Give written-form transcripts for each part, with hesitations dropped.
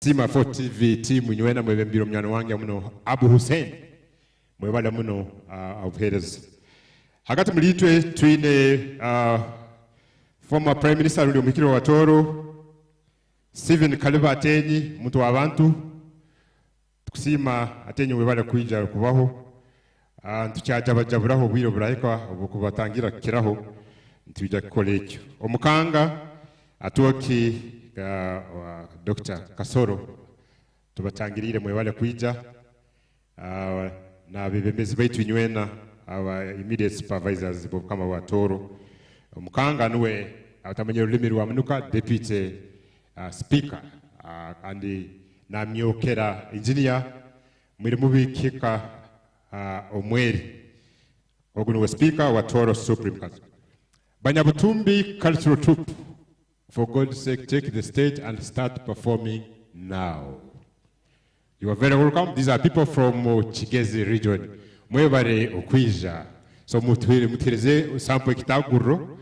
Sima 4 TV team nywena mwebembiro mnyano wange muno Abu Hussein mwebala muno aupereza hagati mulitwe twine former prime minister uli omukiro wa Toro Stephen Kaliba Atenyi muntu w'abantu tukusima Atenyi mwebala kuija kubaho tukyajabajaburaho bwiro burahika obukubatangira kiraho ntujja kukola ekyo omukanga atuoki Dr. Kasoro tubatangirire mwebale kuija na bebembezi baitu nywena aba immediate supervisors bo kama wa Toro omukanga nuwe atamanya olulimi rwa munuka deputy speaker and na myokera engineer mwiri mubikika omweri oguno speaker wa Toro Supreme Court Banyabutumbi cultural troupe. For God's sake, take the stage and start performing now. You are very welcome. These are people from Chigezi region. Mwebare okwija. So mutireze sample kitaguro.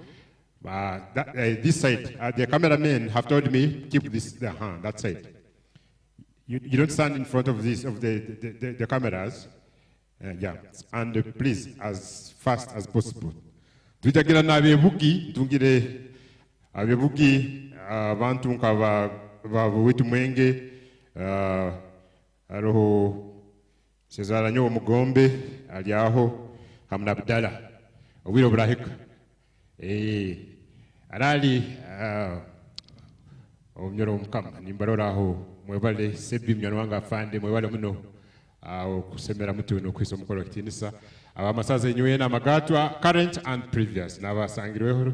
This side, the cameramen have told me keep this that side. You don't stand in front of this of the cameras. Yeah, and please as fast as possible. Tutagira na bebuki tungire abebugi abantu nkaba babuwitu mwenge aroho Cesar nyo mugombe ali aho hamna Abdalla obwiro burahika arali omnyoro mukama nimbarora aho mwebale sebi mnyano wanga afande mwebale muno kusemera mutu no kwiso mukolo kitinisa abamasaze nywena amagatwa current and previous nabasangirweho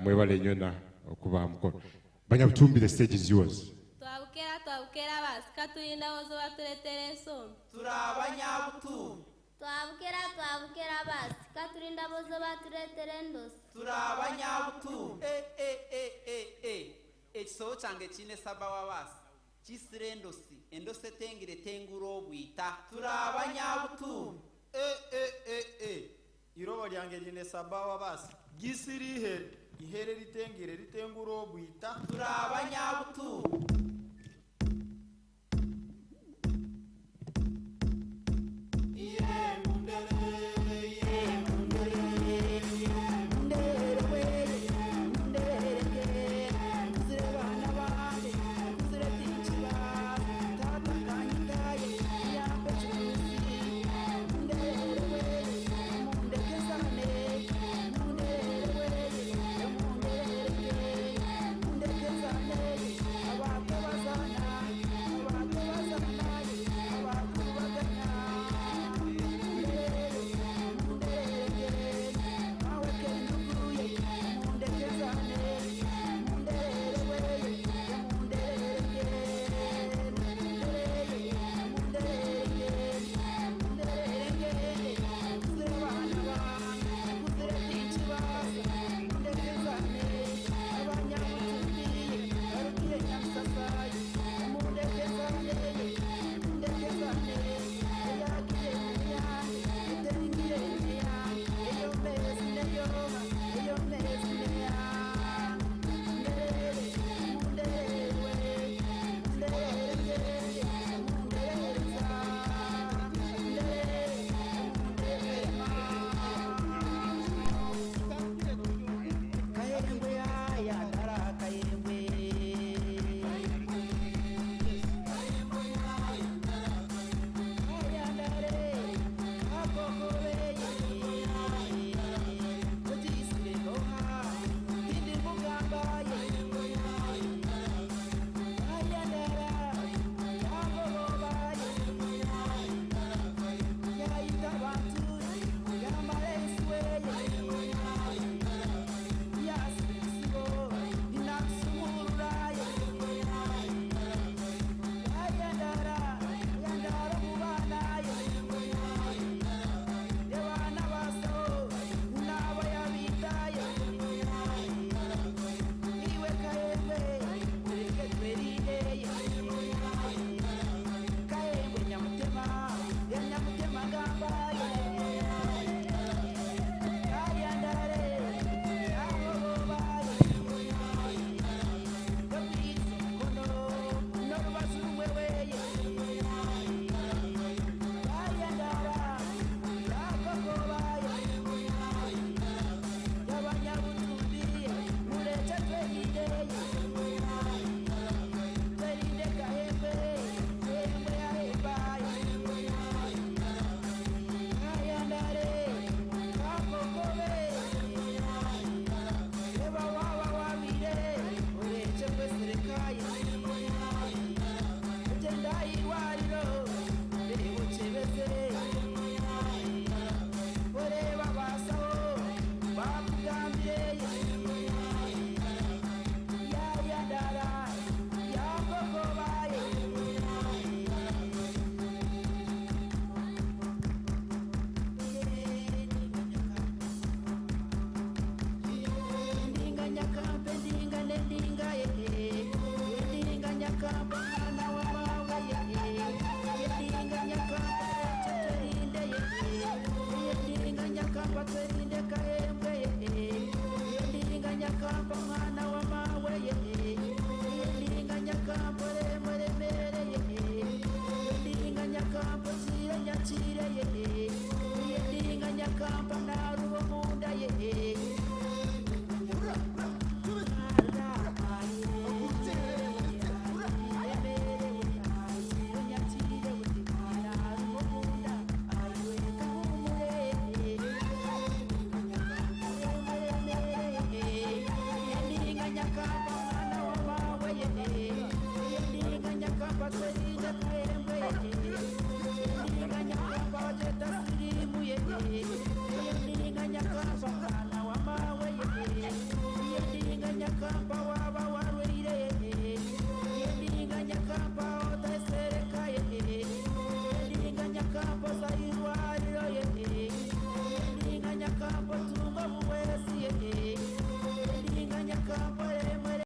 mwebale nyona okuba mukolo Banyabutumbi, the stage is yours. Twabukera basika tulinda bozo batuletere so Turabanyabutumbi twabukera basika tulinda bozo batuletere ndos Turabanyabutumbi ekiso change chine saba wabasi chisirendosi endose tengire tenguro bwita Turabanyabutumbi irobo lyange line saba wabasi gisirihe ihere ritengire ritenguro bwita Turabanyabutumbi